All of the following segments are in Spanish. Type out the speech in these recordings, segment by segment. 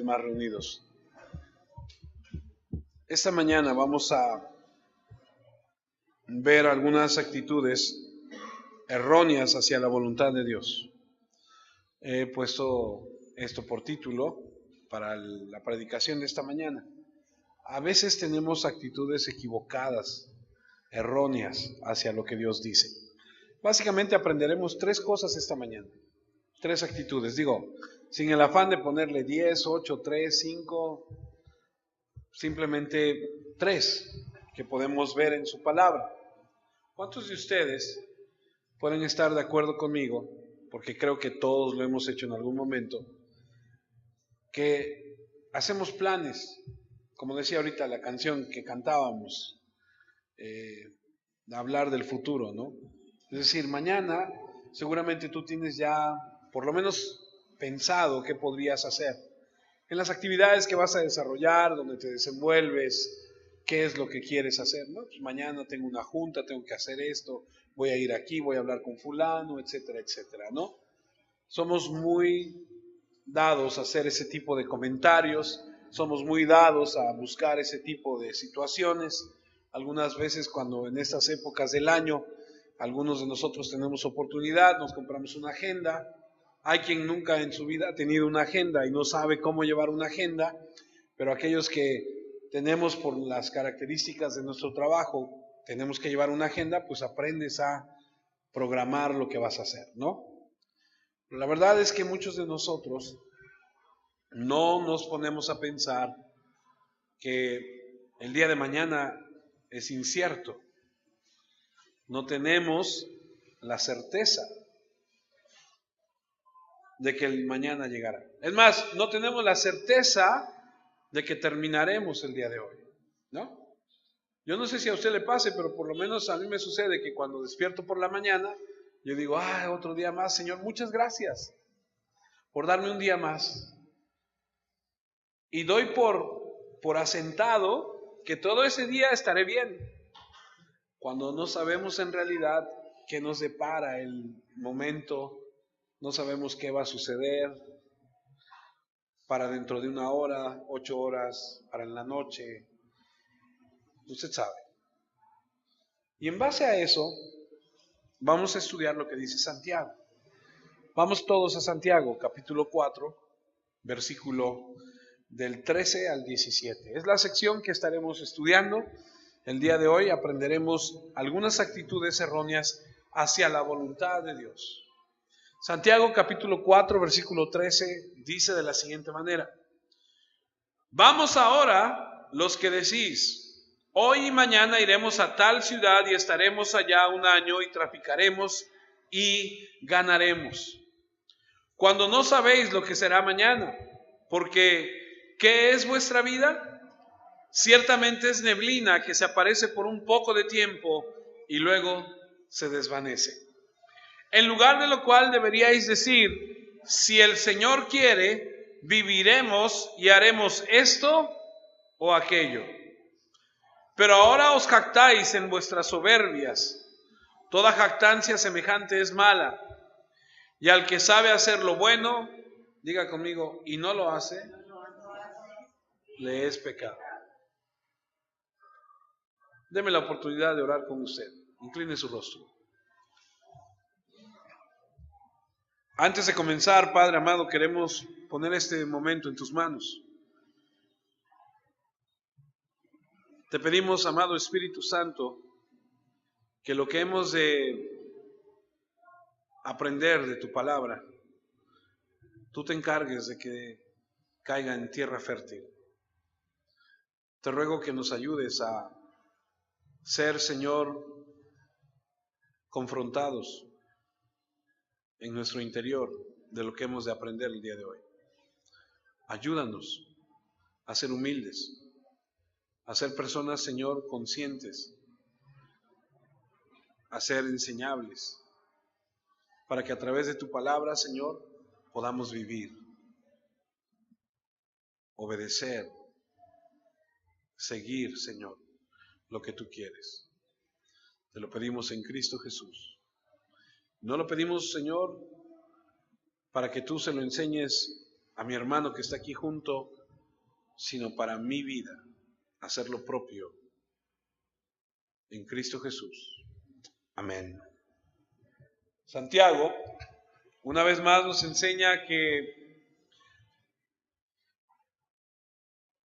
Más reunidos. Esta mañana vamos a ver algunas actitudes erróneas hacia la voluntad de Dios. He puesto esto por título para la predicación de esta mañana. A veces tenemos actitudes equivocadas, erróneas hacia lo que Dios dice. Básicamente aprenderemos 3 cosas esta mañana. 3 actitudes, sin el afán de ponerle 10, 8, 3, 5, simplemente 3 que podemos ver en su palabra. ¿Cuántos de ustedes pueden estar de acuerdo conmigo? Porque creo que todos lo hemos hecho en algún momento, que hacemos planes, como decía ahorita la canción que cantábamos, hablar del futuro, ¿no? Es decir, mañana seguramente tú tienes ya por lo menos pensado qué podrías hacer en las actividades que vas a desarrollar, donde te desenvuelves, qué es lo que quieres hacer, ¿no? Pues mañana tengo una junta, tengo que hacer esto, voy a ir aquí, voy a hablar con fulano, etcétera, etcétera, ¿no? Somos muy dados a hacer ese tipo de comentarios, somos muy dados a buscar ese tipo de situaciones. Algunas veces cuando en estas épocas del año, algunos de nosotros tenemos oportunidad, nos compramos una agenda. Hay quien nunca en su vida ha tenido una agenda y no sabe cómo llevar una agenda, pero aquellos que tenemos por las características de nuestro trabajo, tenemos que llevar una agenda, pues aprendes a programar lo que vas a hacer, ¿no? Pero la verdad es que muchos de nosotros no nos ponemos a pensar que el día de mañana es incierto. No tenemos la certeza de que el mañana llegará. Es más, no tenemos la certeza de que terminaremos el día de hoy, ¿no? Yo no sé si a usted le pase, pero por lo menos a mí me sucede que cuando despierto por la mañana, yo digo, otro día más, Señor, muchas gracias por darme un día más. Y doy por asentado que todo ese día estaré bien, cuando no sabemos en realidad qué nos depara el momento, no sabemos qué va a suceder para dentro de 1 hora, 8 horas, para en la noche, usted sabe. Y en base a eso, vamos a estudiar lo que dice Santiago. Vamos todos a Santiago, capítulo 4, versículo del 13 al 17. Es la sección que estaremos estudiando. El día de hoy aprenderemos algunas actitudes erróneas hacia la voluntad de Dios. Santiago capítulo 4, versículo 13 dice de la siguiente manera: Vamos ahora los que decís, hoy y mañana iremos a tal ciudad y estaremos allá 1 año y traficaremos y ganaremos, cuando no sabéis lo que será mañana, porque ¿qué es vuestra vida? Ciertamente es neblina que se aparece por un poco de tiempo y luego se desvanece. En lugar de lo cual deberíais decir, si el Señor quiere, viviremos y haremos esto o aquello. Pero ahora os jactáis en vuestras soberbias. Toda jactancia semejante es mala. Y al que sabe hacer lo bueno, diga conmigo, y no lo hace, le es pecado. Deme la oportunidad de orar con usted. Incline su rostro. Antes de comenzar, Padre amado, queremos poner este momento en tus manos. Te pedimos, amado Espíritu Santo, que lo que hemos de aprender de tu palabra, tú te encargues de que caiga en tierra fértil. Te ruego que nos ayudes a ser, Señor, confrontados en nuestro interior de lo que hemos de aprender el día de hoy. Ayúdanos a ser humildes, a ser personas, Señor, conscientes, a ser enseñables, para que a través de tu palabra, Señor, podamos vivir, obedecer, seguir, Señor, lo que tú quieres. Te lo pedimos en Cristo Jesús. No lo pedimos, Señor, para que tú se lo enseñes a mi hermano que está aquí junto, sino para mi vida, hacer lo propio en Cristo Jesús. Amén. Santiago, una vez más, nos enseña que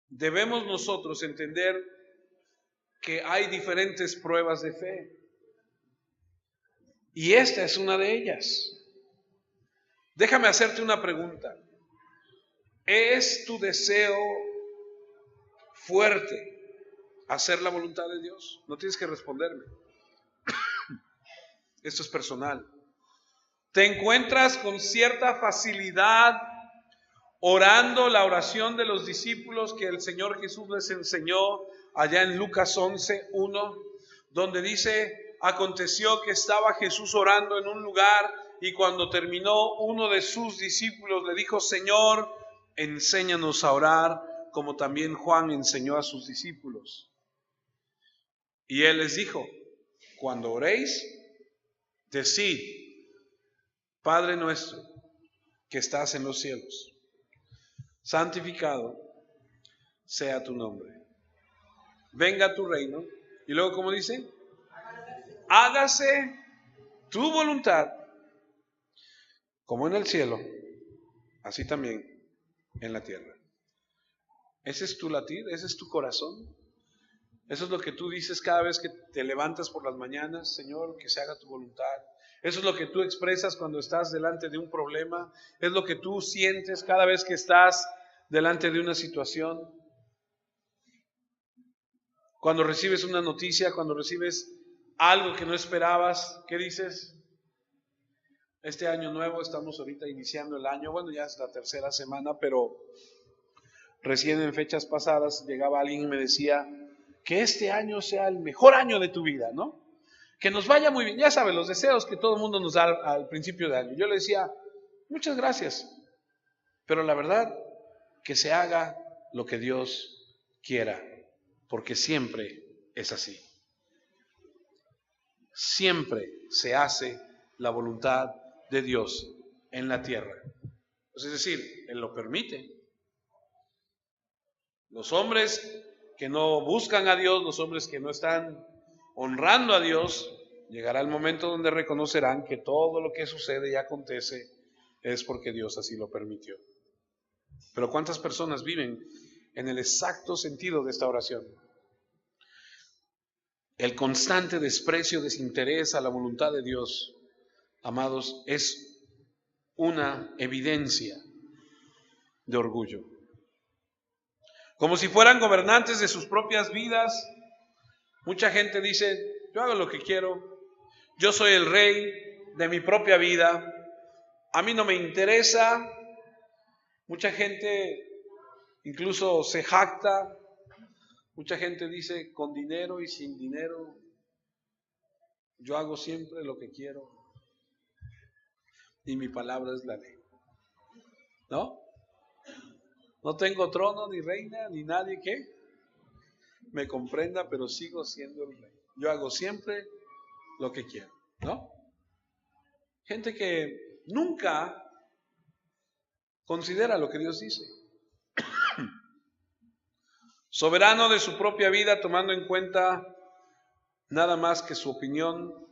debemos nosotros entender que hay diferentes pruebas de fe. Y esta es una de ellas. Déjame hacerte una pregunta. ¿Es tu deseo fuerte hacer la voluntad de Dios? No tienes que responderme. Esto es personal. ¿Te encuentras con cierta facilidad orando la oración de los discípulos que el Señor Jesús les enseñó allá en Lucas 11:1, donde dice: aconteció que estaba Jesús orando en un lugar y cuando terminó, uno de sus discípulos le dijo: Señor, enséñanos a orar como también Juan enseñó a sus discípulos. Y él les dijo: cuando oréis, decid: Padre nuestro que estás en los cielos, santificado sea tu nombre. Venga tu reino. Y luego, ¿cómo dice? Hágase tu voluntad, como en el cielo, así también en la tierra. Ese es tu latir, ese es tu corazón. Eso es lo que tú dices cada vez que te levantas por las mañanas: Señor, que se haga tu voluntad. Eso es lo que tú expresas cuando estás delante de un problema. Es lo que tú sientes cada vez que estás delante de una situación. Cuando recibes una noticia, cuando recibes algo que no esperabas, ¿qué dices? Este año nuevo, estamos ahorita iniciando el año, bueno, ya es la tercera semana, pero recién en fechas pasadas llegaba alguien y me decía: que este año sea el mejor año de tu vida, ¿no? Que nos vaya muy bien. Ya sabes, los deseos que todo el mundo nos da al principio de año. Yo le decía: muchas gracias, pero la verdad, que se haga lo que Dios quiera, porque siempre es así. Siempre se hace la voluntad de Dios en la tierra. Es decir, Él lo permite. Los hombres que no buscan a Dios, los hombres que no están honrando a Dios, llegará el momento donde reconocerán que todo lo que sucede y acontece es porque Dios así lo permitió. Pero ¿cuántas personas viven en el exacto sentido de esta oración? El constante desprecio, desinterés a la voluntad de Dios, amados, es una evidencia de orgullo. Como si fueran gobernantes de sus propias vidas. Mucha gente dice: yo hago lo que quiero, yo soy el rey de mi propia vida, a mí no me interesa. Mucha gente incluso se jacta, mucha gente dice: con dinero y sin dinero, yo hago siempre lo que quiero y mi palabra es la ley. ¿No? No tengo trono, ni reina, ni nadie que me comprenda, pero sigo siendo el rey. Yo hago siempre lo que quiero, ¿no? Gente que nunca considera lo que Dios dice. Soberano de su propia vida, tomando en cuenta nada más que su opinión.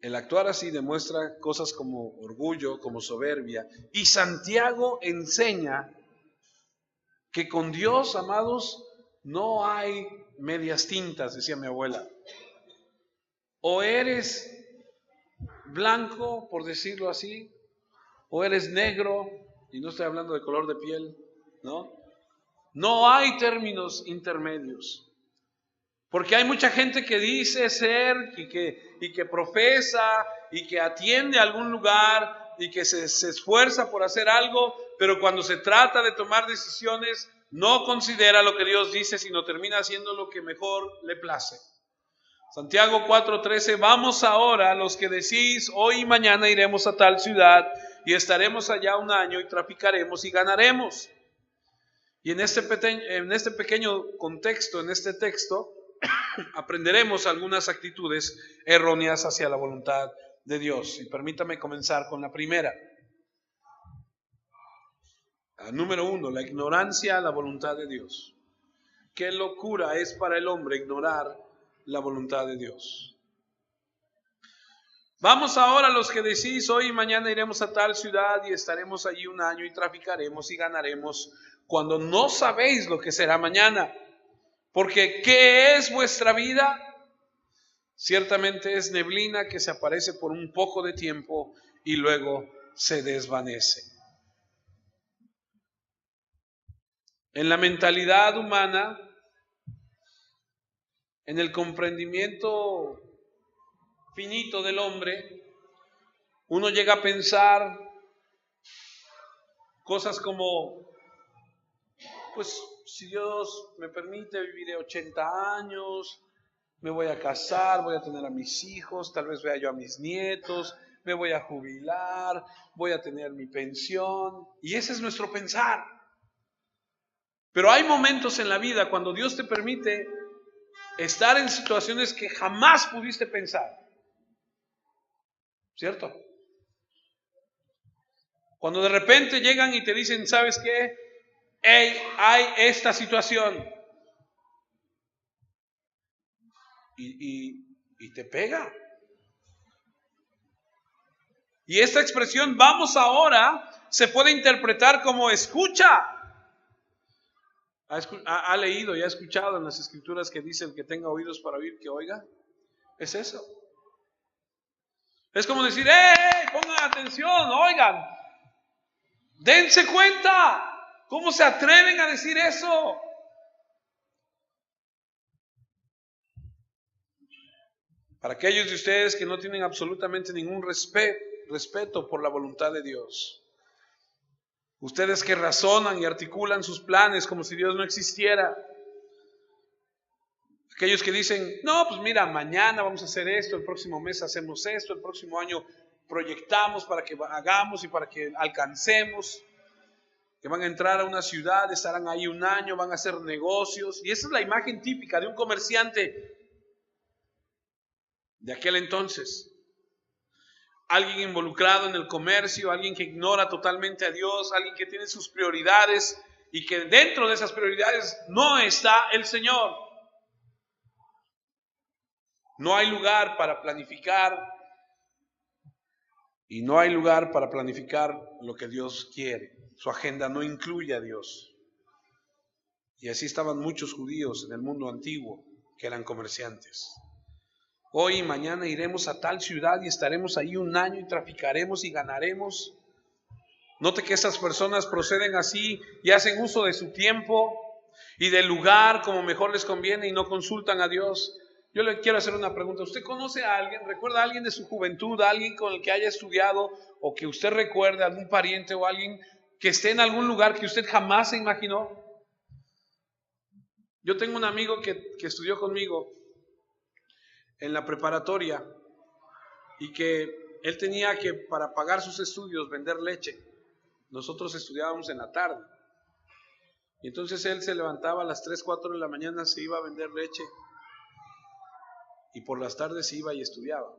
El actuar así demuestra cosas como orgullo, como soberbia. Y Santiago enseña que con Dios, amados, no hay medias tintas, decía mi abuela. O eres blanco, por decirlo así, o eres negro, y no estoy hablando de color de piel, ¿no? No hay términos intermedios. Porque hay mucha gente que dice ser y que profesa y que atiende a algún lugar y que se esfuerza por hacer algo, pero cuando se trata de tomar decisiones no considera lo que Dios dice, sino termina haciendo lo que mejor le place. Santiago 4:13: vamos ahora los que decís: hoy y mañana iremos a tal ciudad y estaremos allá un año y traficaremos y ganaremos. Y en este pequeño contexto, en este texto, aprenderemos algunas actitudes erróneas hacia la voluntad de Dios. Y permítame comenzar con la primera. Número 1, la ignorancia a la voluntad de Dios. Qué locura es para el hombre ignorar la voluntad de Dios. Vamos ahora los que decís, hoy y mañana iremos a tal ciudad y estaremos allí un año y traficaremos y ganaremos, cuando no sabéis lo que será mañana. Porque ¿qué es vuestra vida? Ciertamente es neblina que se aparece por un poco de tiempo y luego se desvanece. En la mentalidad humana, en el comprendimiento finito del hombre, uno llega a pensar cosas como, pues si Dios me permite viviré 80 años, me voy a casar, voy a tener a mis hijos, tal vez vea yo a mis nietos, me voy a jubilar, voy a tener mi pensión, y ese es nuestro pensar. Pero hay momentos en la vida cuando Dios te permite estar en situaciones que jamás pudiste pensar. ¿Cierto? Cuando de repente llegan y te dicen, ¿sabes qué? Hey, hay esta situación. Y te pega. Y esta expresión, vamos ahora, se puede interpretar como escucha. ¿Ha leído y ha escuchado en las escrituras que dice el que tenga oídos para oír, que oiga? Es eso. Es como decir, ¡hey! Pongan atención, oigan. Dense cuenta. ¿Cómo se atreven a decir eso? Para aquellos de ustedes que no tienen absolutamente ningún respeto por la voluntad de Dios. Ustedes que razonan y articulan sus planes como si Dios no existiera. Aquellos que dicen, no, pues mira, mañana vamos a hacer esto, el próximo mes hacemos esto, el próximo año proyectamos para que hagamos y para que alcancemos. Que van a entrar a una ciudad, estarán ahí un año, van a hacer negocios. Y esa es la imagen típica de un comerciante de aquel entonces. Alguien involucrado en el comercio, alguien que ignora totalmente a Dios, alguien que tiene sus prioridades y que dentro de esas prioridades no está el Señor. No hay lugar para planificar y no hay lugar para planificar lo que Dios quiere. Su agenda no incluye a Dios. Y así estaban muchos judíos en el mundo antiguo que eran comerciantes. Hoy y mañana iremos a tal ciudad y estaremos ahí un año y traficaremos y ganaremos. Note que estas personas proceden así y hacen uso de su tiempo y del lugar como mejor les conviene y no consultan a Dios. Yo le quiero hacer una pregunta. ¿Usted conoce a alguien, recuerda a alguien de su juventud, a alguien con el que haya estudiado o que usted recuerde, algún pariente o alguien que esté en algún lugar que usted jamás se imaginó? Yo tengo un amigo que estudió conmigo en la preparatoria y que él tenía que, para pagar sus estudios, vender leche. Nosotros estudiábamos en la tarde. Y entonces él se levantaba a las 3, 4 de la mañana, se iba a vender leche y por las tardes se iba y estudiaba.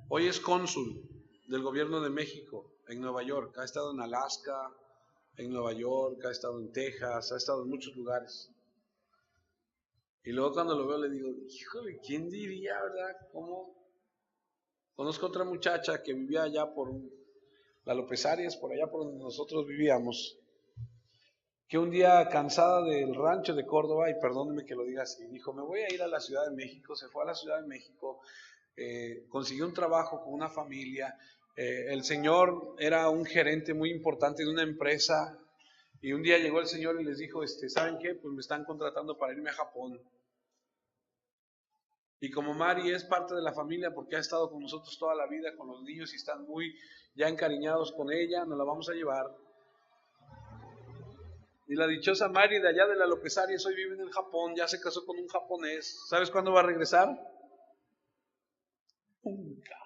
Hoy es cónsul del gobierno de México en Nueva York. Ha estado en Alaska, en Nueva York, ha estado en Texas, ha estado en muchos lugares. Y luego cuando lo veo le digo, híjole, ¿quién diría, verdad? ¿Cómo? Conozco otra muchacha que vivía allá por la López Arias, por allá por donde nosotros vivíamos, que un día cansada del rancho de Córdoba, y perdóneme que lo diga así, dijo, me voy a ir a la Ciudad de México. Se fue a la Ciudad de México, consiguió un trabajo con una familia. El señor era un gerente muy importante de una empresa, y un día llegó el señor y les dijo, ¿saben qué? Pues me están contratando para irme a Japón. Y como Mari es parte de la familia porque ha estado con nosotros toda la vida, con los niños, y están muy ya encariñados con ella, nos la vamos a llevar. Y la dichosa Mari de allá de la López Arias hoy vive en el Japón, ya se casó con un japonés. ¿Sabes cuándo va a regresar? Nunca.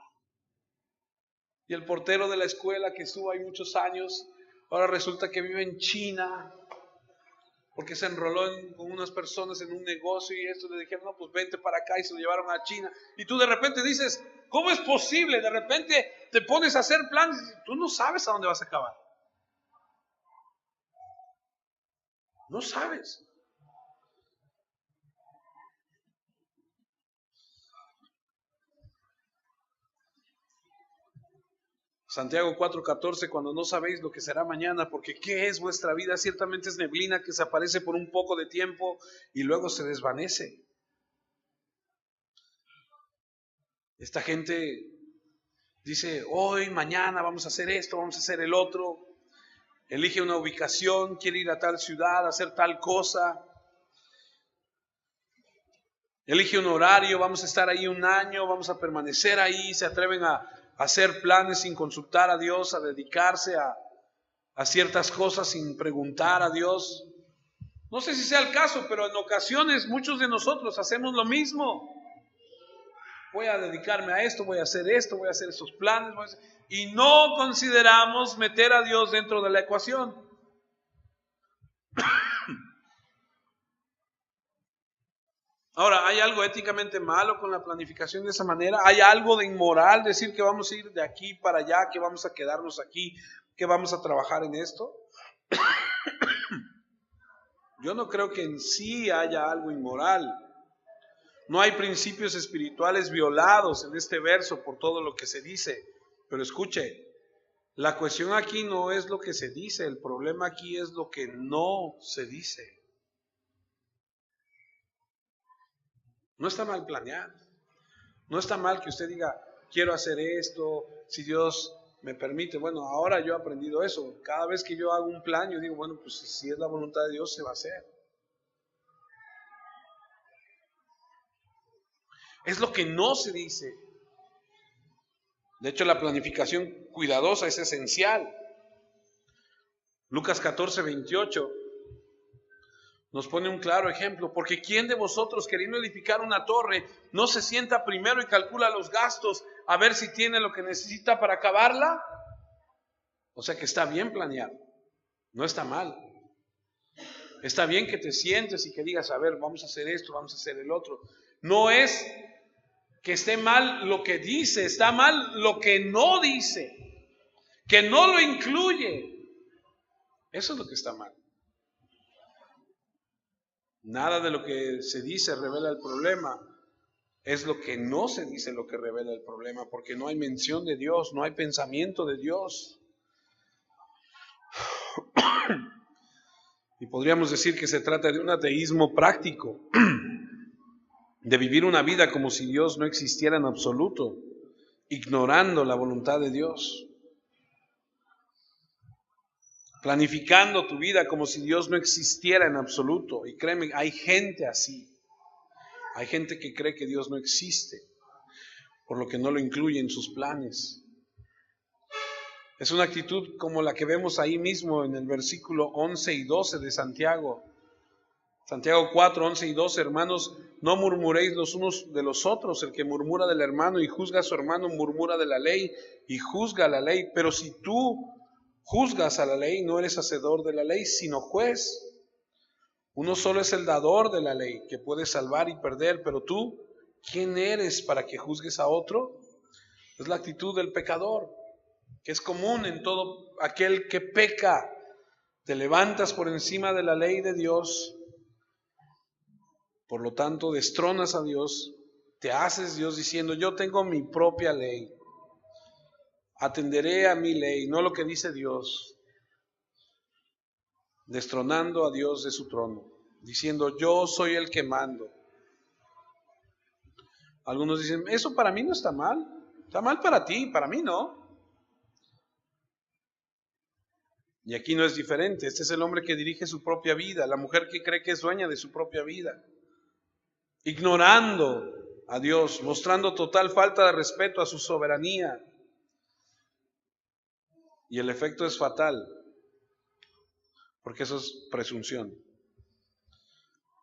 Y el portero de la escuela que estuvo ahí muchos años, ahora resulta que vive en China, porque se enroló con unas personas en un negocio y esto le dijeron, no, pues vente para acá, y se lo llevaron a China. Y tú de repente dices, ¿cómo es posible? De repente te pones a hacer planes y tú no sabes a dónde vas a acabar. No sabes. Santiago 4:14, cuando no sabéis lo que será mañana, porque ¿qué es vuestra vida? Ciertamente es neblina que se aparece por un poco de tiempo y luego se desvanece. Esta gente dice, hoy, mañana vamos a hacer esto, vamos a hacer el otro. Elige una ubicación, quiere ir a tal ciudad, hacer tal cosa. Elige un horario, vamos a estar ahí un año, vamos a permanecer ahí. Se atreven a hacer planes sin consultar a Dios, a dedicarse a ciertas cosas sin preguntar a Dios. No sé si sea el caso, pero en ocasiones muchos de nosotros hacemos lo mismo. Voy a dedicarme a esto, voy a hacer esos planes, y no consideramos meter a Dios dentro de la ecuación. Ahora, ¿hay algo éticamente malo con la planificación de esa manera? ¿Hay algo de inmoral decir que vamos a ir de aquí para allá, que vamos a quedarnos aquí, que vamos a trabajar en esto? Yo no creo que en sí haya algo inmoral. No hay principios espirituales violados en este verso por todo lo que se dice. Pero escuche, la cuestión aquí no es lo que se dice, el problema aquí es lo que no se dice. No está mal planear. No está mal que usted diga, quiero hacer esto, si Dios me permite. Bueno, ahora yo he aprendido eso. Cada vez que yo hago un plan, yo digo, bueno, pues si es la voluntad de Dios, se va a hacer. Es lo que no se dice. De hecho, la planificación cuidadosa es esencial. Lucas 14:28 nos pone un claro ejemplo, porque ¿quién de vosotros, queriendo edificar una torre, no se sienta primero y calcula los gastos a ver si tiene lo que necesita para acabarla? O sea que está bien planear, no está mal. Está bien que te sientes y que digas, a ver, vamos a hacer esto, vamos a hacer el otro. No es que esté mal lo que dice, está mal lo que no dice, que no lo incluye. Eso es lo que está mal. Nada de lo que se dice revela el problema. Es lo que no se dice lo que revela el problema, porque no hay mención de Dios, no hay pensamiento de Dios. Y podríamos decir que se trata de un ateísmo práctico, de vivir una vida como si Dios no existiera en absoluto, ignorando la voluntad de Dios. Planificando tu vida como si Dios no existiera en absoluto. Y créeme, hay gente así. Hay gente que cree que Dios no existe, por lo que no lo incluye en sus planes. Es una actitud como la que vemos ahí mismo en el versículo 11 y 12 de Santiago. Santiago 4, 11 y 12, hermanos, no murmuréis los unos de los otros. El que murmura del hermano y juzga a su hermano, murmura de la ley y juzga a la ley. Pero si tú juzgas a la ley, no eres hacedor de la ley, sino juez. Uno solo es el dador de la ley, que puede salvar y perder, pero tú, ¿quién eres para que juzgues a otro? Es la actitud del pecador, que es común en todo aquel que peca. Te levantas por encima de la ley de Dios, por lo tanto destronas a Dios, te haces Dios diciendo, yo tengo mi propia ley, atenderé a mi ley, no lo que dice Dios, destronando a Dios de su trono, diciendo, yo soy el que mando. Algunos dicen, eso para mí no está mal para ti, para mí no. Y aquí no es diferente, este es el hombre que dirige su propia vida, la mujer que cree que es dueña de su propia vida, ignorando a Dios, mostrando total falta de respeto a su soberanía. Y el efecto es fatal, porque eso es presunción.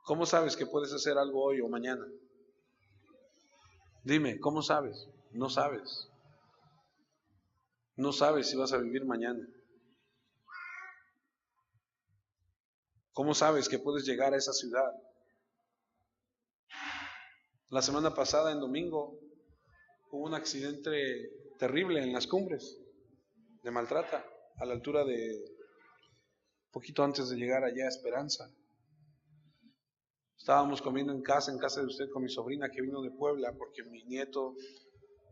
¿Cómo sabes que puedes hacer algo hoy o mañana? Dime, ¿cómo sabes? No sabes. No sabes si vas a vivir mañana. ¿Cómo sabes que puedes llegar a esa ciudad? La semana pasada, en domingo, hubo un accidente terrible en Las Cumbres, de Maltrata, a la altura de poquito antes de llegar allá a Esperanza. Estábamos comiendo en casa de usted con mi sobrina que vino de Puebla, porque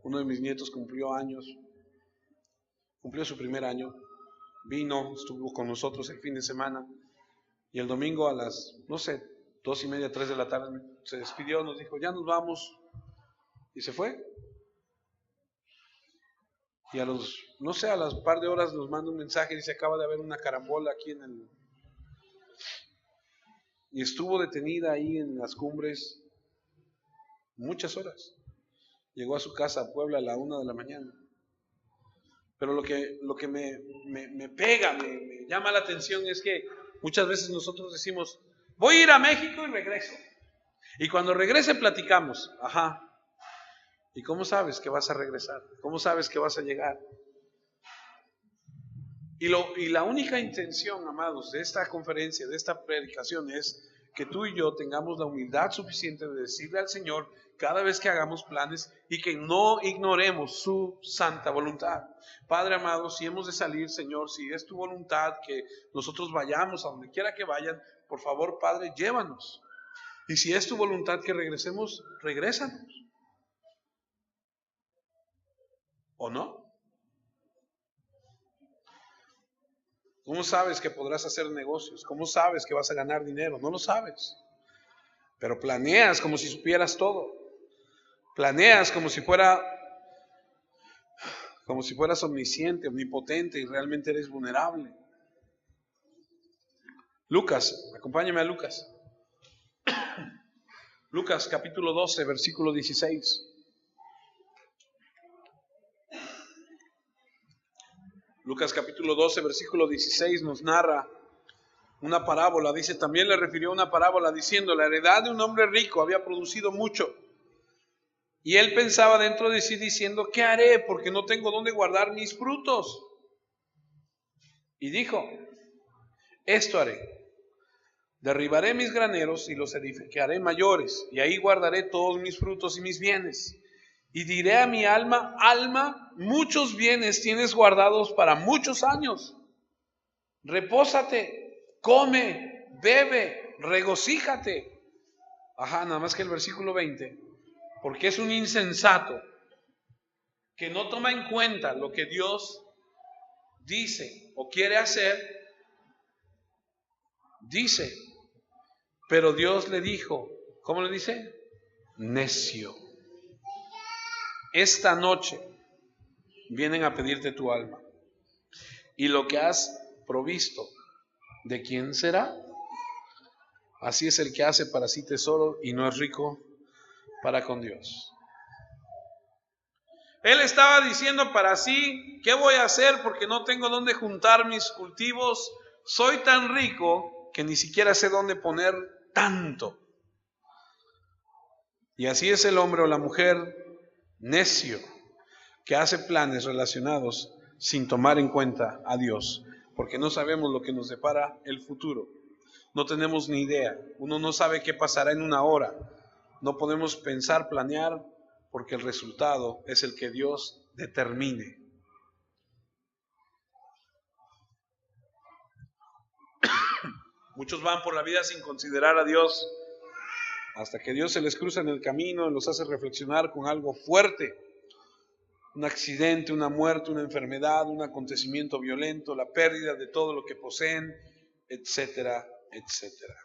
uno de mis nietos cumplió su primer año, vino, estuvo con nosotros el fin de semana, y el domingo a las, 2:30, 3 de la tarde, se despidió, nos dijo, ya nos vamos, y se fue. Y a las par de horas nos manda un mensaje y dice, acaba de haber una carambola aquí y estuvo detenida ahí en las cumbres muchas horas. Llegó a su casa a Puebla a la 1 de la mañana. Pero lo que me pega, me llama la atención es que muchas veces nosotros decimos, voy a ir a México y regreso. Y cuando regrese platicamos, ajá. ¿Y cómo sabes que vas a regresar? ¿Cómo sabes que vas a llegar? Y la única intención, amados, de esta conferencia, de esta predicación es que tú y yo tengamos la humildad suficiente de decirle al Señor cada vez que hagamos planes y que no ignoremos su santa voluntad. Padre amado, si hemos de salir, Señor, si es tu voluntad que nosotros vayamos a donde quiera que vayan, por favor, Padre, llévanos. Y si es tu voluntad que regresemos, regrésanos. ¿O no? ¿Cómo sabes que podrás hacer negocios? ¿Cómo sabes que vas a ganar dinero? No lo sabes. Pero planeas como si supieras todo. Planeas como si fueras omnisciente, omnipotente y realmente eres vulnerable. Lucas, acompáñame a Lucas. Lucas capítulo 12, versículo 16. Lucas capítulo 12, versículo 16 nos narra una parábola. Dice, también le refirió una parábola diciendo, la heredad de un hombre rico había producido mucho. Y él pensaba dentro de sí diciendo, ¿qué haré? Porque no tengo dónde guardar mis frutos. Y dijo, esto haré. Derribaré mis graneros y los edificaré mayores, y ahí guardaré todos mis frutos y mis bienes. Y diré a mi alma, alma, muchos bienes tienes guardados para muchos años. Repósate, come, bebe, regocíjate. Ajá, nada más que el versículo 20. Porque es un insensato que no toma en cuenta lo que Dios dice o quiere hacer. Dice, pero Dios le dijo, ¿cómo le dice? Necio. Esta noche vienen a pedirte tu alma. Y lo que has provisto, ¿de quién será? Así es el que hace para sí tesoro y no es rico para con Dios. Él estaba diciendo para sí, ¿qué voy a hacer? Porque no tengo dónde juntar mis cultivos. Soy tan rico que ni siquiera sé dónde poner tanto. Y así es el hombre o la mujer necio que hace planes relacionados sin tomar en cuenta a Dios, porque no sabemos lo que nos depara el futuro. No tenemos ni idea. Uno no sabe qué pasará en una hora. No podemos pensar, planear, porque el resultado es el que Dios determine. Muchos van por la vida sin considerar a Dios, hasta que Dios se les cruza en el camino y los hace reflexionar con algo fuerte. Un accidente, una muerte, una enfermedad, un acontecimiento violento, la pérdida de todo lo que poseen, etcétera, etcétera.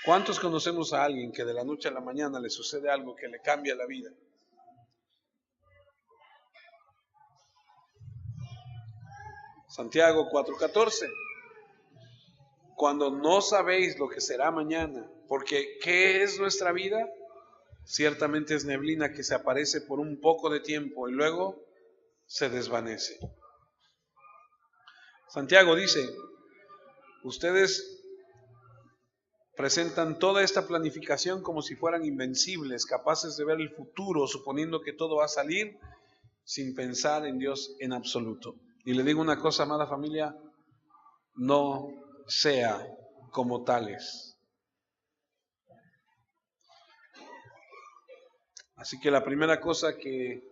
¿Cuántos conocemos a alguien que de la noche a la mañana le sucede algo que le cambia la vida? Santiago 4:14. Cuando no sabéis lo que será mañana, porque ¿qué es nuestra vida? Ciertamente es neblina que se aparece por un poco de tiempo y luego se desvanece. Santiago dice, ustedes presentan toda esta planificación como si fueran invencibles, capaces de ver el futuro, suponiendo que todo va a salir sin pensar en Dios en absoluto. Y le digo una cosa, amada familia, no sea como tales. Así que la primera cosa que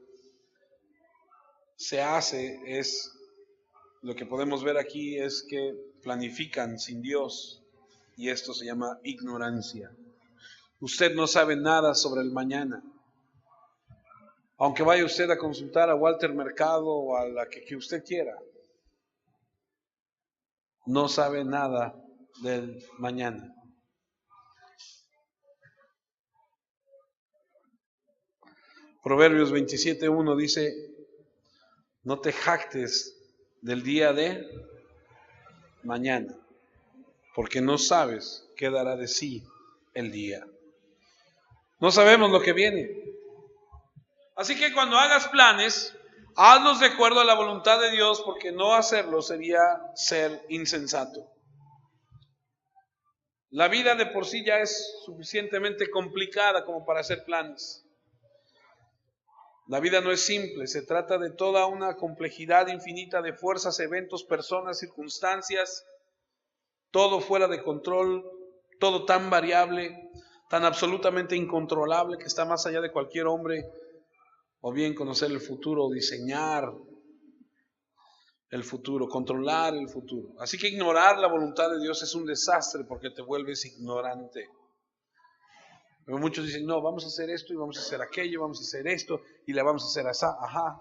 se hace es Lo que podemos ver aquí es que planifican sin Dios y esto se llama ignorancia. Usted no sabe nada sobre el mañana. Aunque vaya usted a consultar a Walter Mercado o a la que usted quiera, no sabe nada del mañana. Proverbios 27:1 dice, no te jactes del día de mañana, porque no sabes qué dará de sí el día. No sabemos lo que viene. Así que cuando hagas planes, hazlos de acuerdo a la voluntad de Dios, porque no hacerlo sería ser insensato. La vida de por sí ya es suficientemente complicada como para hacer planes. La vida no es simple, se trata de toda una complejidad infinita de fuerzas, eventos, personas, circunstancias, todo fuera de control, todo tan variable, tan absolutamente incontrolable que está más allá de cualquier hombre, o bien conocer el futuro, diseñar el futuro, controlar el futuro. Así que ignorar la voluntad de Dios es un desastre porque te vuelves ignorante. Pero muchos dicen, no, vamos a hacer esto y vamos a hacer aquello, vamos a hacer esto y le vamos a hacer así, ajá.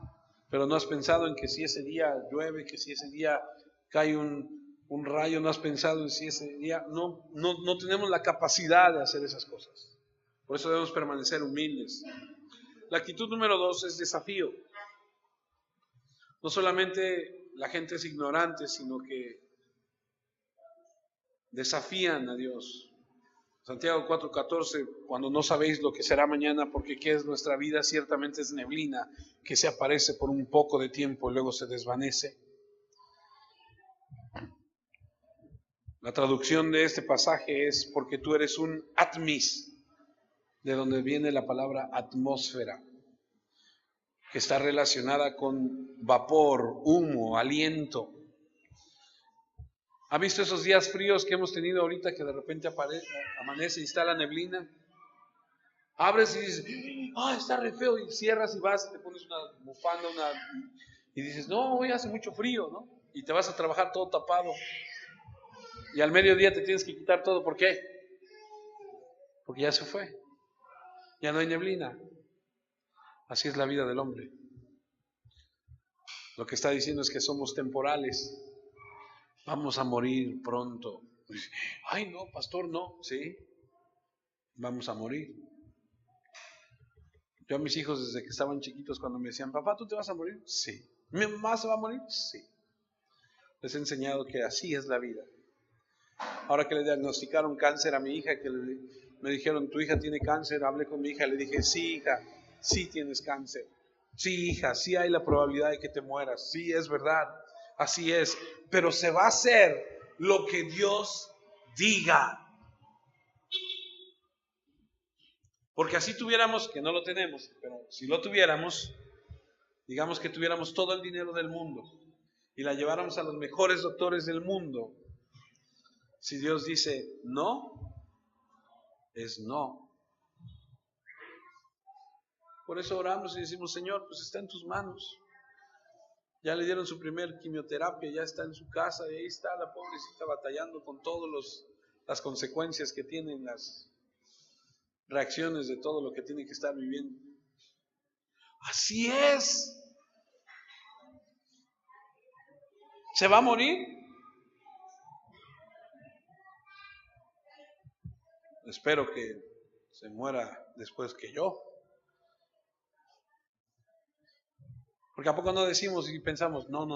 Pero no has pensado en que si ese día llueve, que si ese día cae un rayo, no has pensado en si ese día, no tenemos la capacidad de hacer esas cosas. Por eso debemos permanecer humildes. La actitud número 2 es desafío. No solamente la gente es ignorante, sino que desafían a Dios. Santiago 4:14, cuando no sabéis lo que será mañana, porque qué es nuestra vida, ciertamente es neblina que se aparece por un poco de tiempo y luego se desvanece. La traducción de este pasaje es porque tú eres un atmis, de donde viene la palabra atmósfera, que está relacionada con vapor, humo, aliento. ¿Ha visto esos días fríos que hemos tenido ahorita que de repente amanece y está la neblina? Abres y dices, está re feo, y cierras y vas y te pones una bufanda, y dices, no, hoy hace mucho frío, ¿no? Y te vas a trabajar todo tapado. Y al mediodía te tienes que quitar todo, ¿por qué? Porque ya se fue, ya no hay neblina. Así es la vida del hombre. Lo que está diciendo es que somos temporales. Vamos a morir pronto. Ay, no, pastor, no. Sí, vamos a morir. Yo a mis hijos desde que estaban chiquitos, cuando me decían, papá, ¿tú te vas a morir? Sí. ¿Mi mamá se va a morir? Sí. Les he enseñado que así es la vida. Ahora que le diagnosticaron cáncer a mi hija, que me dijeron, tu hija tiene cáncer, hablé con mi hija y le dije, sí, hija, sí tienes cáncer. Sí, hija, sí hay la probabilidad de que te mueras. Sí, es verdad, así es. Pero se va a hacer lo que Dios diga. Porque así tuviéramos, que no lo tenemos, pero si lo tuviéramos, digamos que tuviéramos todo el dinero del mundo y la lleváramos a los mejores doctores del mundo. Si Dios dice no, es no. Por eso oramos y decimos, Señor, pues está en tus manos. Ya le dieron su primer quimioterapia, ya está en su casa y ahí está la pobrecita batallando con todas las consecuencias que tienen, las reacciones de todo lo que tiene que estar viviendo. Así es. ¿Se va a morir? Espero que se muera después que yo. Porque ¿a poco no decimos y pensamos, no?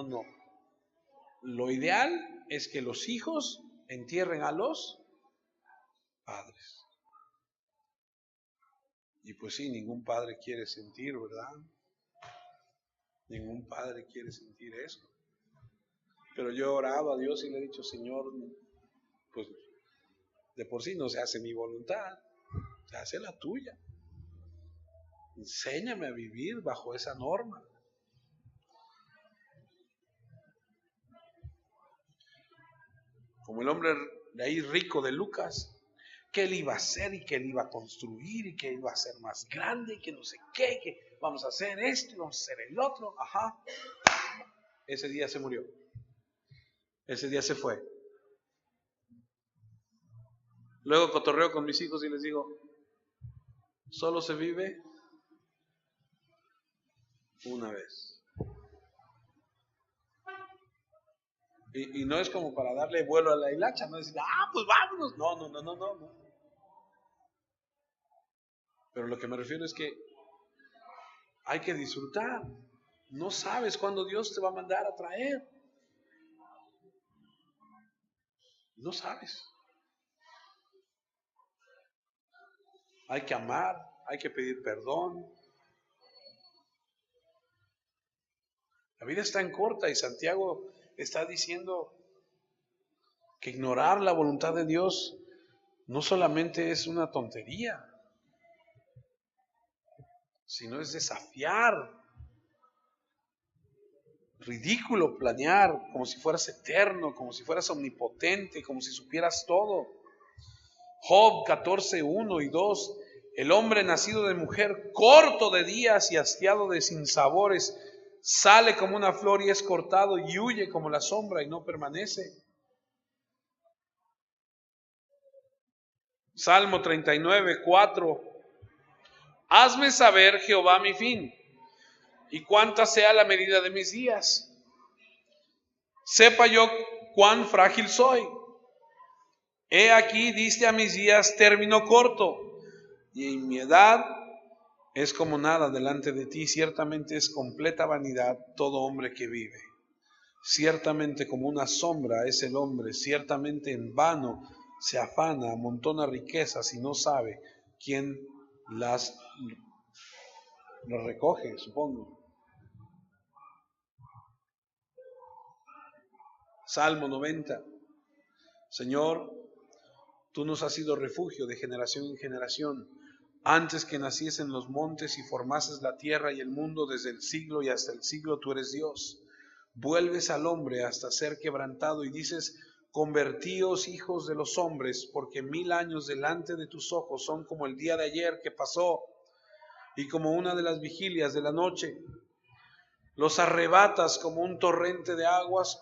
Lo ideal es que los hijos entierren a los padres. Y pues sí, ningún padre quiere sentir, ¿verdad? Ningún padre quiere sentir eso. Pero yo he orado a Dios y le he dicho, Señor, pues de por sí no se hace mi voluntad, se hace la tuya. Enséñame a vivir bajo esa norma. Como el hombre de ahí rico de Lucas, que él iba a hacer y que él iba a construir y que él iba a ser más grande y que no sé qué, que vamos a hacer esto y vamos a hacer el otro. Ajá. Ese día se murió. Ese día se fue. Luego cotorreo con mis hijos y les digo, solo se vive una vez. Y no es como para darle vuelo a la hilacha, no es decir, pues vámonos. No. Pero lo que me refiero es que hay que disfrutar. No sabes cuándo Dios te va a mandar a traer. No sabes. Hay que amar, hay que pedir perdón. La vida está en corta y Santiago está diciendo que ignorar la voluntad de Dios no solamente es una tontería, sino es desafiar, ridículo planear como si fueras eterno, como si fueras omnipotente, como si supieras todo. Job 14, 1 y 2, el hombre nacido de mujer, corto de días y hastiado de sinsabores, sale como una flor y es cortado y huye como la sombra y no permanece. Salmo 39, 4, hazme saber, Jehová, mi fin, y cuánta sea la medida de mis días. Sepa yo cuán frágil soy. He aquí, diste a mis días término corto, y en mi edad es como nada delante de ti. Ciertamente es completa vanidad todo hombre que vive. Ciertamente como una sombra es el hombre, ciertamente en vano se afana, amontona riquezas y no sabe quién las recoge, supongo. Salmo 90. Señor, tú nos has sido refugio de generación en generación. Antes que naciesen los montes y formases la tierra y el mundo, desde el siglo y hasta el siglo tú eres Dios. Vuelves al hombre hasta ser quebrantado y dices, convertíos hijos de los hombres, porque 1000 años delante de tus ojos son como el día de ayer que pasó y como una de las vigilias de la noche. Los arrebatas como un torrente de aguas,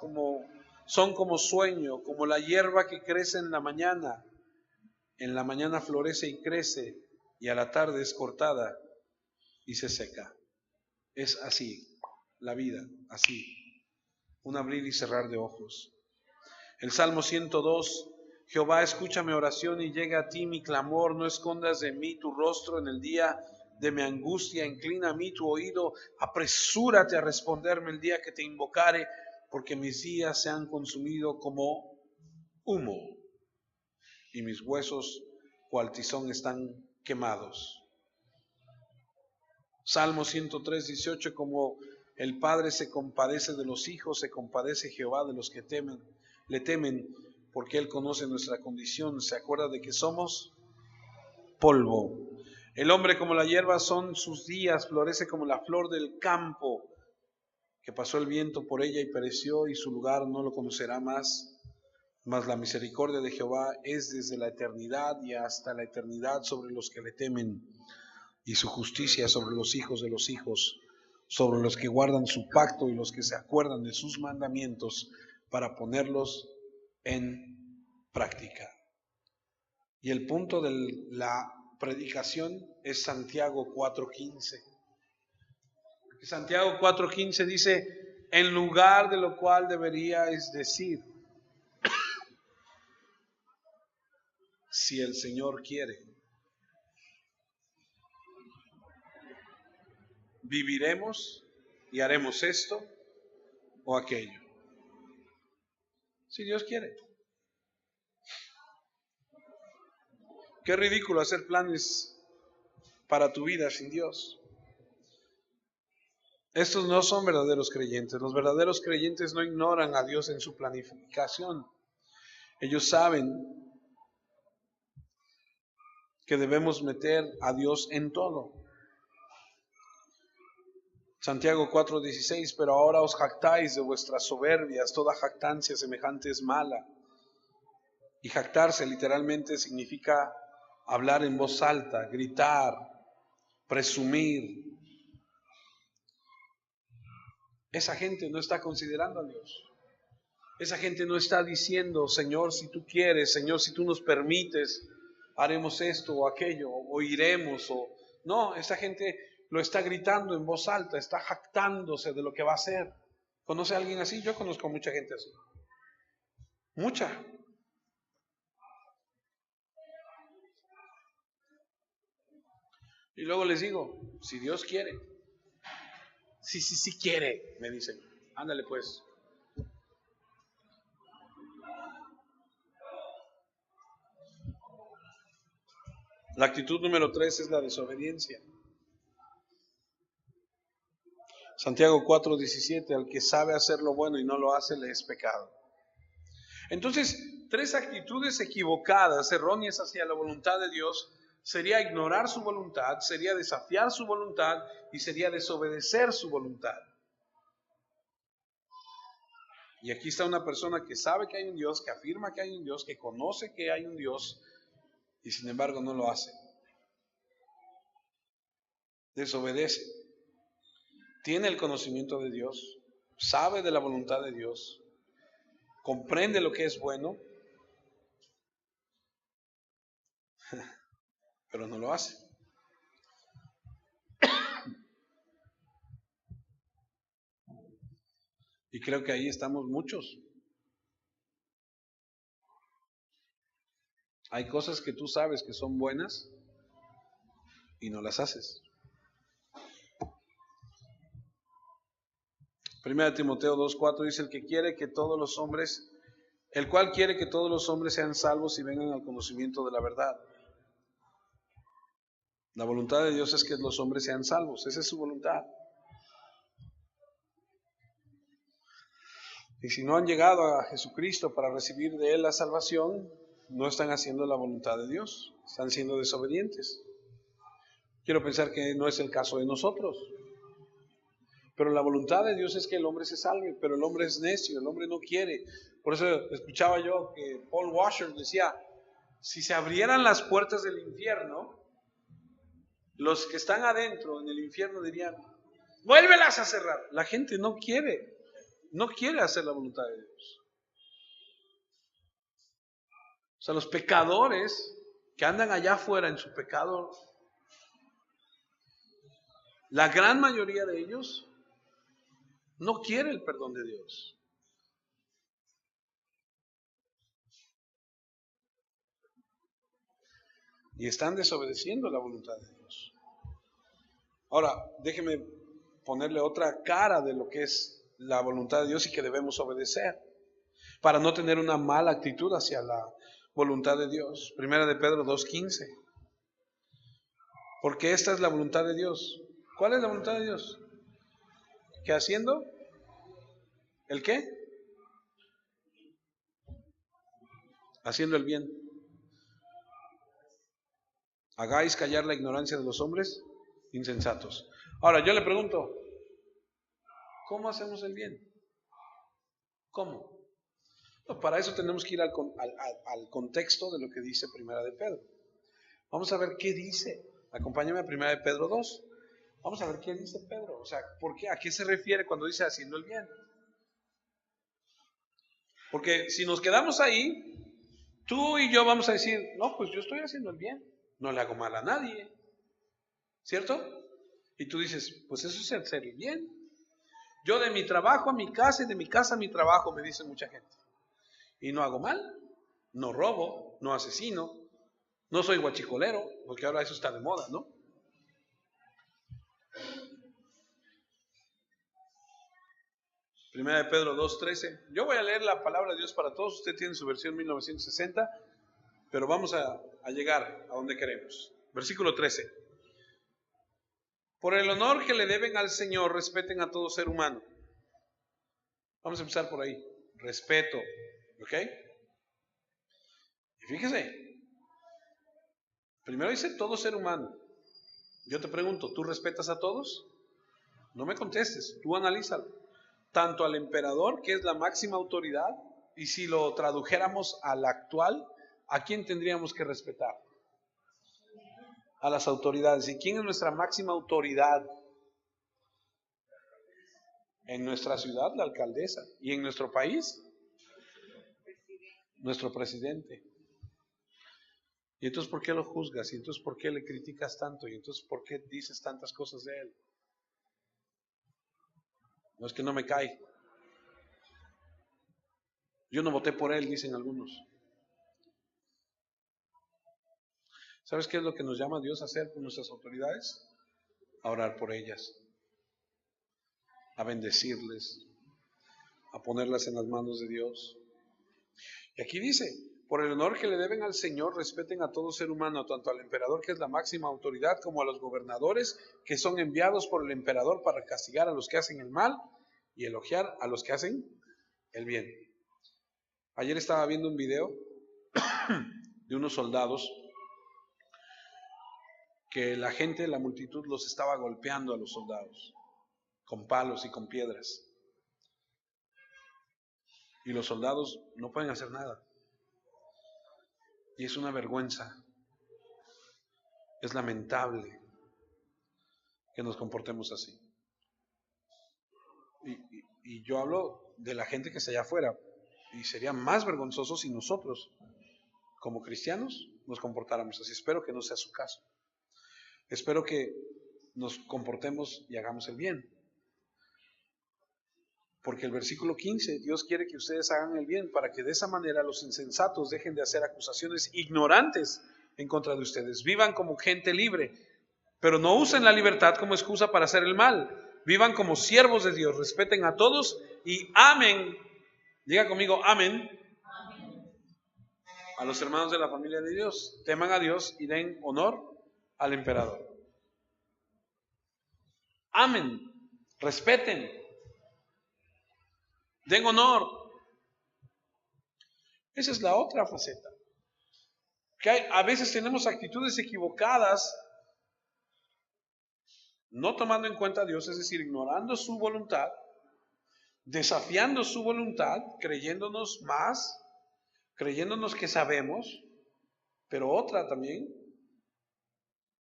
son como sueño, como la hierba que crece en la mañana. En la mañana florece y crece, y a la tarde es cortada y se seca. Es así, la vida, así, un abrir y cerrar de ojos. El Salmo 102, Jehová, escucha mi oración y llega a ti mi clamor, no escondas de mí tu rostro en el día de mi angustia, inclina a mí tu oído, apresúrate a responderme el día que te invocare, porque mis días se han consumido como humo y mis huesos cual tizón están quemados. Salmo 103, 18, como el Padre se compadece de los hijos, se compadece Jehová de los que le temen, porque Él conoce nuestra condición, se acuerda de que somos polvo. El hombre como la hierba son sus días, florece como la flor del campo, que pasó el viento por ella y pereció, y su lugar no lo conocerá más. Mas la misericordia de Jehová es desde la eternidad y hasta la eternidad sobre los que le temen, y su justicia sobre los hijos de los hijos, sobre los que guardan su pacto y los que se acuerdan de sus mandamientos para ponerlos en práctica. Y el punto de la predicación es Santiago 4:15. Santiago 4:15 dice, en lugar de lo cual deberíais decir, si el Señor quiere, viviremos y haremos esto o aquello. Si Dios quiere. Qué ridículo hacer planes para tu vida sin Dios. Estos no son verdaderos creyentes. Los verdaderos creyentes no ignoran a Dios en su planificación. Ellos saben que debemos meter a Dios en todo. Santiago 4:16, pero ahora os jactáis de vuestras soberbias, toda jactancia semejante es mala. Y jactarse literalmente significa hablar en voz alta, gritar, presumir. Esa gente no está considerando a Dios. Esa gente no está diciendo, Señor, si tú quieres, Señor, si tú nos permites, haremos esto o aquello, o iremos, o... No, esa gente lo está gritando en voz alta, está jactándose de lo que va a hacer. ¿Conoce a alguien así? Yo conozco mucha gente así. Mucha. Y luego les digo, si Dios quiere. Sí quiere, me dicen. Ándale pues. La actitud número 3 es la desobediencia. Santiago 4:17, al que sabe hacer lo bueno y no lo hace, le es pecado. Entonces, 3 actitudes equivocadas, erróneas hacia la voluntad de Dios, sería ignorar su voluntad, sería desafiar su voluntad y sería desobedecer su voluntad. Y aquí está una persona que sabe que hay un Dios, que afirma que hay un Dios, que conoce que hay un Dios y sin embargo no lo hace. Desobedece. Tiene el conocimiento de Dios, sabe de la voluntad de Dios, comprende lo que es bueno, pero no lo hace. Y creo que ahí estamos muchos. Hay cosas que tú sabes que son buenas y no las haces. Primera de Timoteo 2:4 dice, el cual quiere que todos los hombres sean salvos y vengan al conocimiento de la verdad. La voluntad de Dios es que los hombres sean salvos, esa es su voluntad. Y si no han llegado a Jesucristo para recibir de Él la salvación, no están haciendo la voluntad de Dios, están siendo desobedientes. Quiero pensar que no es el caso de nosotros. Pero la voluntad de Dios es que el hombre se salve, pero el hombre es necio, el hombre no quiere. Por eso escuchaba yo que Paul Washer decía, si se abrieran las puertas del infierno, los que están adentro en el infierno dirían, vuélvelas a cerrar. La gente no quiere hacer la voluntad de Dios. O sea, los pecadores que andan allá afuera en su pecado, la gran mayoría de ellos no quiere el perdón de Dios. Y están desobedeciendo la voluntad de Dios. Ahora, déjeme ponerle otra cara de lo que es la voluntad de Dios y que debemos obedecer, para no tener una mala actitud hacia la voluntad de Dios. Primera de Pedro 2:15. Porque esta es la voluntad de Dios. ¿Cuál es la voluntad de Dios? ¿Que haciendo? ¿El qué? Haciendo el bien. Hagáis callar la ignorancia de los hombres insensatos. Ahora, yo le pregunto, ¿cómo hacemos el bien? ¿Cómo? No, para eso tenemos que ir al contexto de lo que dice Primera de Pedro. Vamos a ver qué dice. Acompáñame a Primera de Pedro 2. Vamos a ver qué dice Pedro. O sea, ¿por qué? ¿A qué se refiere cuando dice haciendo el bien? Porque si nos quedamos ahí, tú y yo vamos a decir, no, pues yo estoy haciendo el bien. No le hago mal a nadie. ¿Cierto? Y tú dices, pues eso es hacer el bien. Yo de mi trabajo a mi casa y de mi casa a mi trabajo, me dice mucha gente. Y no hago mal, no robo, no asesino, no soy guachicolero, porque ahora eso está de moda, ¿no? Primera de Pedro 2:13. Yo voy a leer la palabra de Dios para todos. Usted tiene su versión 1960, pero vamos a llegar a donde queremos. Versículo 13. Por el honor que le deben al Señor, respeten a todo ser humano. Vamos a empezar por ahí. Respeto, ¿ok? Y fíjese, primero dice todo ser humano. Yo te pregunto, ¿tú respetas a todos? No me contestes, tú analízalo. Tanto al emperador, que es la máxima autoridad, y si lo tradujéramos al actual, ¿a quién tendríamos que respetar? A las autoridades. ¿Y quién es nuestra máxima autoridad? En nuestra ciudad, la alcaldesa. ¿Y en nuestro país? nuestro presidente. Y entonces, ¿por qué lo juzgas? Y entonces, ¿por qué le criticas tanto? Y entonces, ¿por qué dices tantas cosas de él? No, es que no me cae. Yo no voté por él, dicen algunos. ¿Sabes qué es lo que nos llama Dios a hacer con nuestras autoridades? A orar por ellas, a bendecirles, a ponerlas en las manos de Dios. Y aquí dice, por el honor que le deben al Señor, respeten a todo ser humano, tanto al emperador, que es la máxima autoridad, como a los gobernadores, que son enviados por el emperador para castigar a los que hacen el mal y elogiar a los que hacen el bien. Ayer estaba viendo un video de unos soldados que la gente, la multitud, los estaba golpeando a los soldados con palos y con piedras. Y los soldados no pueden hacer nada. Y es una vergüenza. Es lamentable que nos comportemos así. Y yo hablo de la gente que está allá afuera. Y sería más vergonzoso si nosotros, como cristianos, nos comportáramos así. Espero que no sea su caso. Espero que nos comportemos y hagamos el bien. Porque el versículo 15, Dios quiere que ustedes hagan el bien para que de esa manera los insensatos dejen de hacer acusaciones ignorantes en contra de ustedes. Vivan como gente libre, pero no usen la libertad como excusa para hacer el mal. Vivan como siervos de Dios, respeten a todos y amen, diga conmigo, amen, a los hermanos de la familia de Dios. Teman a Dios y den honor al emperador. Amen, respeten, den honor. Esa es la otra faceta. Que a veces tenemos actitudes equivocadas, no tomando en cuenta a Dios, es decir, ignorando su voluntad, desafiando su voluntad, creyéndonos más, creyéndonos que sabemos, pero otra también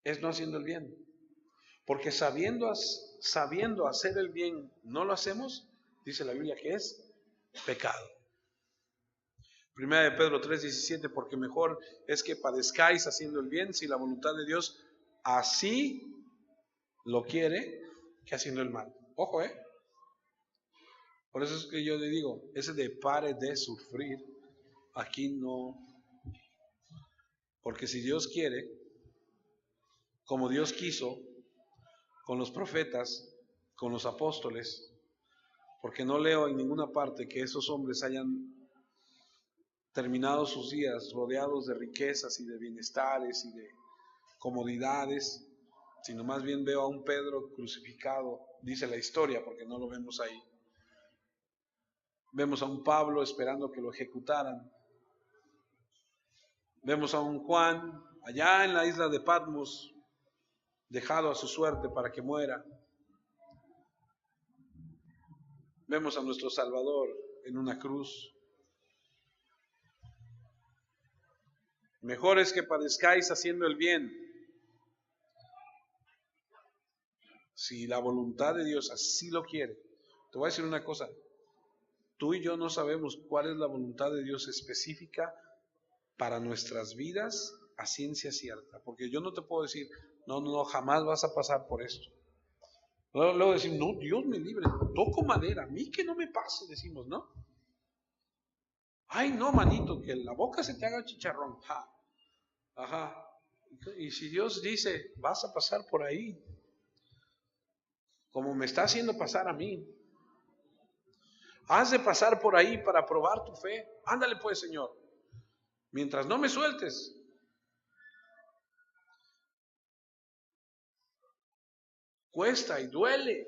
es no haciendo el bien. Porque sabiendo hacer el bien no lo hacemos, dice la Biblia que es pecado. Primera de Pedro 3:17, porque mejor es que padezcáis haciendo el bien, si la voluntad de Dios así lo quiere, que haciendo el mal. Ojo, por eso es que yo le digo, ese de pare de sufrir, aquí no. Porque si Dios quiere, como Dios quiso, con los profetas, con los apóstoles, porque no leo en ninguna parte que esos hombres hayan terminado sus días rodeados de riquezas y de bienestares y de comodidades, sino más bien veo a un Pedro crucificado, dice la historia, porque no lo vemos ahí. Vemos a un Pablo esperando que lo ejecutaran. Vemos a un Juan allá en la isla de Patmos, dejado a su suerte para que muera. Vemos a nuestro Salvador en una cruz. Mejor es que padezcáis haciendo el bien. Si la voluntad de Dios así lo quiere. Te voy a decir una cosa. Tú y yo no sabemos cuál es la voluntad de Dios específica para nuestras vidas a ciencia cierta. Porque yo no te puedo decir, no, jamás vas a pasar por esto. Luego decimos, no, Dios me libre, toco madera, a mí que no me pase, decimos, ¿no? Ay, no, manito, que la boca se te haga chicharrón. Ja. Ajá. Y si Dios dice, vas a pasar por ahí, como me está haciendo pasar a mí, has de pasar por ahí para probar tu fe. Ándale pues, Señor. Mientras no me sueltes. Cuesta y duele.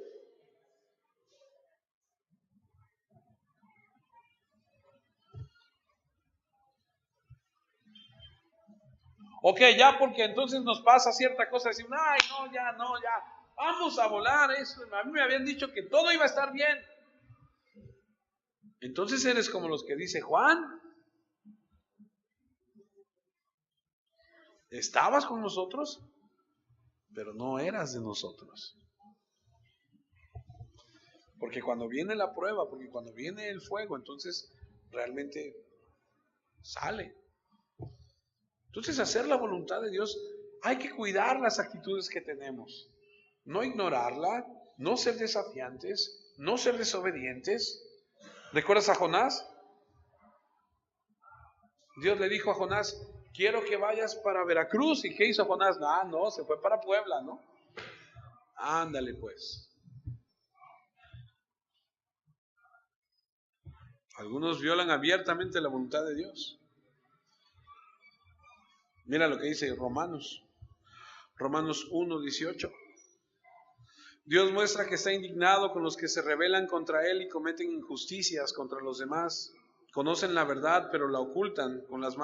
Ok, ya porque entonces nos pasa cierta cosa, decimos, ay, no, ya, vamos a volar eso. A mí me habían dicho que todo iba a estar bien. Entonces eres como los que dice Juan. Estabas con nosotros, pero no eras de nosotros. Porque cuando viene la prueba, porque cuando viene el fuego, entonces realmente sale. Entonces, hacer la voluntad de Dios, hay que cuidar las actitudes que tenemos, no ignorarla, no ser desafiantes, no ser desobedientes. ¿Recuerdas a Jonás? Dios le dijo a Jonás, quiero que vayas para Veracruz. ¿Y qué hizo Jonás? No, se fue para Puebla, ¿no? Ándale pues. Algunos violan abiertamente la voluntad de Dios. Mira lo que dice Romanos 1:18. Dios muestra que está indignado con los que se rebelan contra Él y cometen injusticias contra los demás. Conocen la verdad, pero la ocultan con las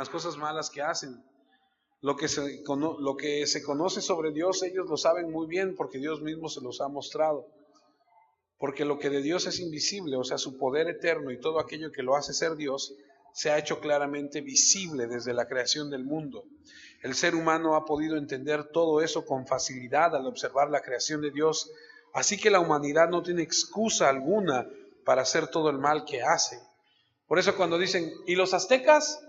cosas malas que hacen. Lo que se conoce sobre Dios, ellos lo saben muy bien porque Dios mismo se los ha mostrado. Porque lo que de Dios es invisible, o sea, su poder eterno y todo aquello que lo hace ser Dios, se ha hecho claramente visible desde la creación del mundo. El ser humano ha podido entender todo eso con facilidad al observar la creación de Dios, así que la humanidad no tiene excusa alguna para hacer todo el mal que hace. Por eso cuando dicen, ¿y los aztecas?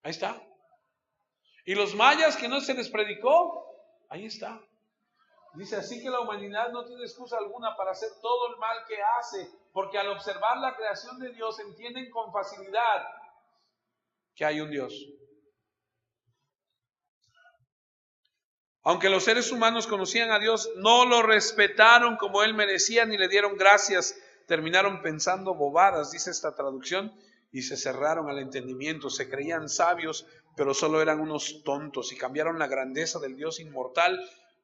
Ahí está. ¿Y los mayas que no se les predicó? Ahí está. Dice, así que la humanidad no tiene excusa alguna para hacer todo el mal que hace, porque al observar la creación de Dios entienden con facilidad que hay un Dios. Aunque los seres humanos conocían a Dios, no lo respetaron como Él merecía ni le dieron gracias. Terminaron pensando bobadas, dice esta traducción, y se cerraron al entendimiento. Se creían sabios, pero solo eran unos tontos, y cambiaron la grandeza del Dios inmortal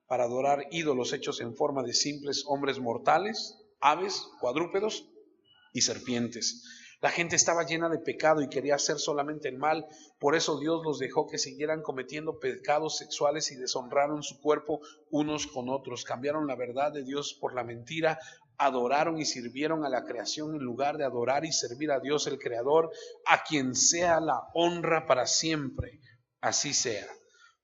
para adorar ídolos hechos en forma de simples hombres mortales, aves, cuadrúpedos y serpientes. La gente estaba llena de pecado y quería hacer solamente el mal. Por eso Dios los dejó que siguieran cometiendo pecados sexuales y deshonraron su cuerpo unos con otros. Cambiaron la verdad de Dios por la mentira. Adoraron y sirvieron a la creación en lugar de adorar y servir a Dios el Creador, a quien sea la honra para siempre. Así sea.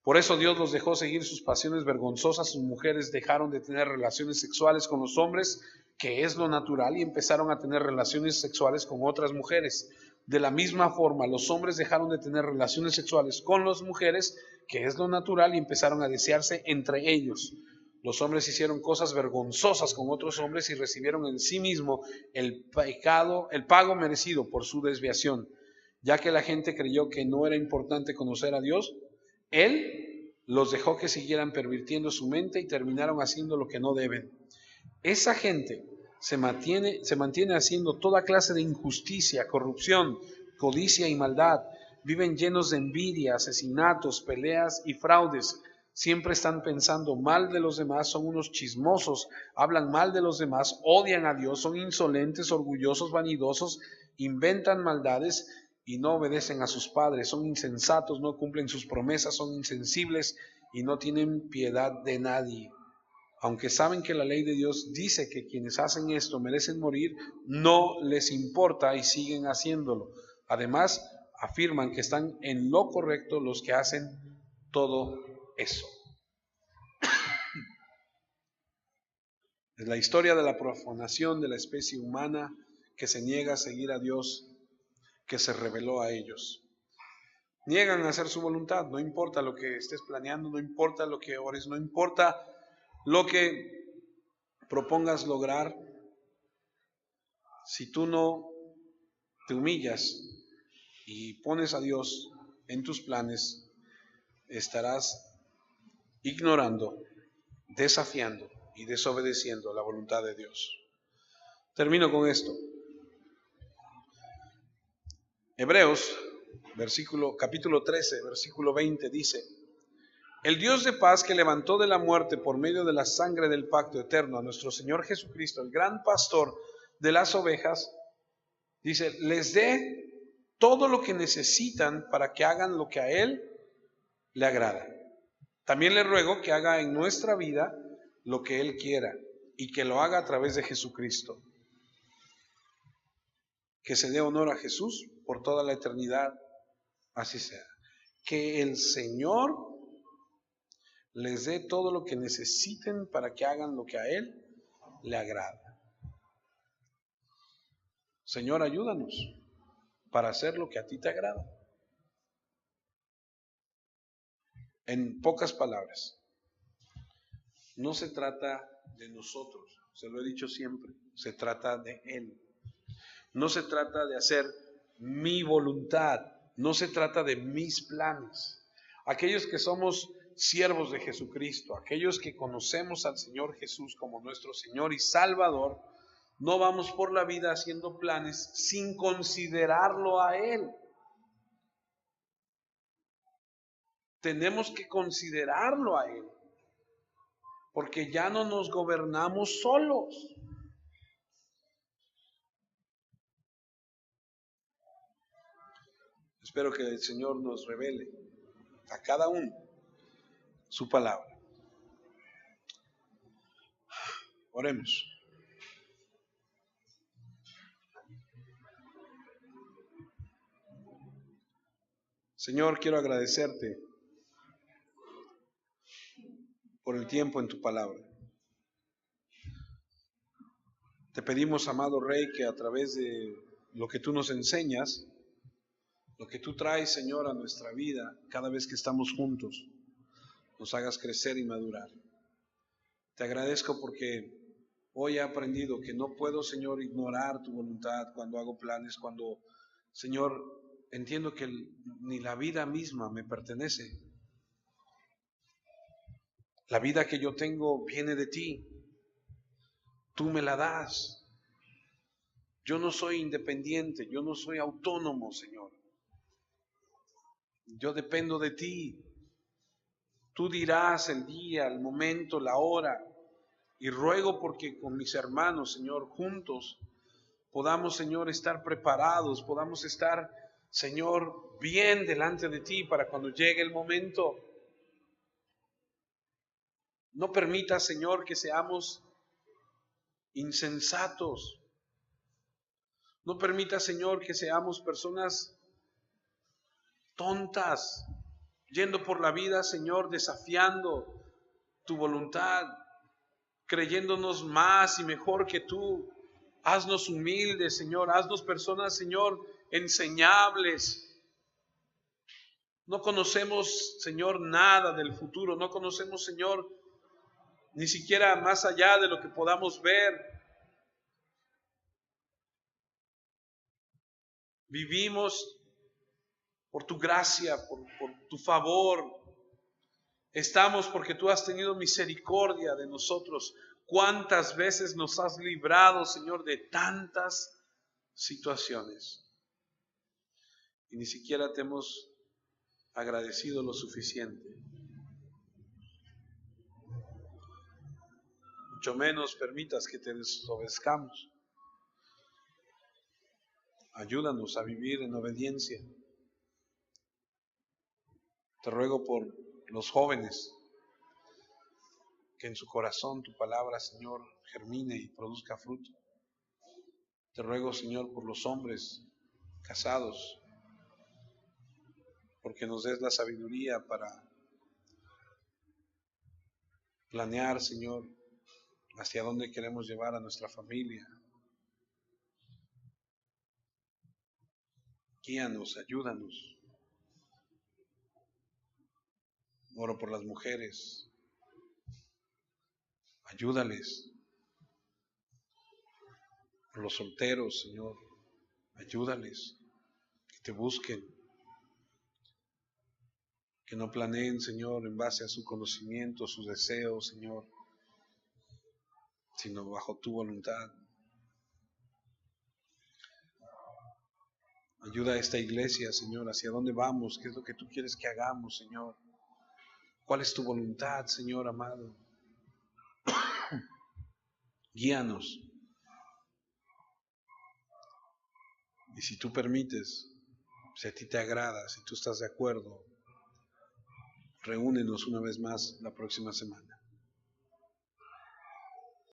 Por eso Dios los dejó seguir sus pasiones vergonzosas. Sus mujeres dejaron de tener relaciones sexuales con los hombres, que es lo natural, y empezaron a tener relaciones sexuales con otras mujeres. De la misma forma, los hombres dejaron de tener relaciones sexuales con las mujeres, que es lo natural, y empezaron a desearse entre ellos. Los hombres hicieron cosas vergonzosas con otros hombres y recibieron en sí mismo el pago merecido por su desviación. Ya que la gente creyó que no era importante conocer a Dios, Él los dejó que siguieran pervirtiendo su mente y terminaron haciendo lo que no deben. Esa gente se mantiene haciendo toda clase de injusticia, corrupción, codicia y maldad. Viven llenos de envidia, asesinatos, peleas y fraudes. Siempre están pensando mal de los demás, son unos chismosos, hablan mal de los demás, odian a Dios, son insolentes, orgullosos, vanidosos, inventan maldades y no obedecen a sus padres, son insensatos, no cumplen sus promesas, son insensibles y no tienen piedad de nadie. Aunque saben que la ley de Dios dice que quienes hacen esto merecen morir, no les importa y siguen haciéndolo. Además, afirman que están en lo correcto los que hacen todo eso. Es la historia de la profanación de la especie humana que se niega a seguir a Dios, que se reveló a ellos. Niegan a hacer su voluntad, no importa lo que estés planeando, no importa lo que ores, no importa lo que propongas lograr. Si tú no te humillas y pones a Dios en tus planes, estarás ignorando, desafiando y desobedeciendo la voluntad de Dios. Termino con esto. Hebreos, capítulo 13, versículo 20 dice: el Dios de paz, que levantó de la muerte por medio de la sangre del pacto eterno a nuestro Señor Jesucristo, el gran pastor de las ovejas, dice, les dé todo lo que necesitan para que hagan lo que a Él le agrada. También le ruego que haga en nuestra vida lo que Él quiera y que lo haga a través de Jesucristo. Que se dé honor a Jesús por toda la eternidad, así sea. Que el Señor les dé todo lo que necesiten para que hagan lo que a Él le agrada. Señor, ayúdanos. para hacer lo que a ti te agrada. En pocas palabras, no se trata de nosotros, se lo he dicho siempre, se trata de Él. No se trata de hacer mi voluntad, no se trata de mis planes. Aquellos que somos siervos de Jesucristo, aquellos que conocemos al Señor Jesús como nuestro Señor y Salvador, no vamos por la vida haciendo planes sin considerarlo a Él. Tenemos que considerarlo a Él, porque ya no nos gobernamos solos. Espero que el Señor nos revele a cada uno su palabra. Oremos. Señor, quiero agradecerte por el tiempo en tu palabra. Te pedimos, amado Rey, que a través de lo que tú nos enseñas, lo que tú traes, Señor, a nuestra vida, cada vez que estamos juntos, nos hagas crecer y madurar. Te agradezco porque hoy he aprendido que no puedo, Señor, ignorar tu voluntad cuando hago planes, cuando, Señor, entiendo que ni la vida misma me pertenece. La vida que yo tengo viene de ti. Tú me la das. Yo no soy independiente, yo no soy autónomo, Señor. Yo dependo de ti. Tú dirás el día, el momento, la hora. Y ruego porque con mis hermanos, Señor, juntos podamos, Señor, estar preparados, podamos estar, Señor, bien delante de ti para cuando llegue el momento. No permita, Señor, que seamos insensatos. No permita, Señor, que seamos personas tontas, yendo por la vida, Señor, desafiando tu voluntad, creyéndonos más y mejor que tú. Haznos humildes, Señor, haznos personas, Señor, enseñables. No conocemos, Señor, nada del futuro, no conocemos, Señor, ni siquiera más allá de lo que podamos ver. Vivimos por tu gracia, por tu favor. Estamos porque tú has tenido misericordia de nosotros. ¿Cuántas veces nos has librado, Señor, de tantas situaciones? Y ni siquiera te hemos agradecido lo suficiente. Mucho menos permitas que te desobedezcamos. Ayúdanos a vivir en obediencia. Te ruego por los jóvenes, que en su corazón tu palabra, Señor, germine y produzca fruto. Te ruego, Señor, por los hombres casados, porque nos des la sabiduría para planear, Señor, hacia dónde queremos llevar a nuestra familia. Guíanos, ayúdanos. Oro por las mujeres. Ayúdales. Por los solteros, Señor. Ayúdales. Que te busquen. Que no planeen, Señor, en base a su conocimiento, sus deseos, Señor, sino bajo tu voluntad. Ayuda a esta iglesia, Señor, hacia dónde vamos, qué es lo que tú quieres que hagamos, Señor. ¿Cuál es tu voluntad, Señor amado? Guíanos. Y si tú permites, si a ti te agrada, si tú estás de acuerdo, reúnenos una vez más la próxima semana.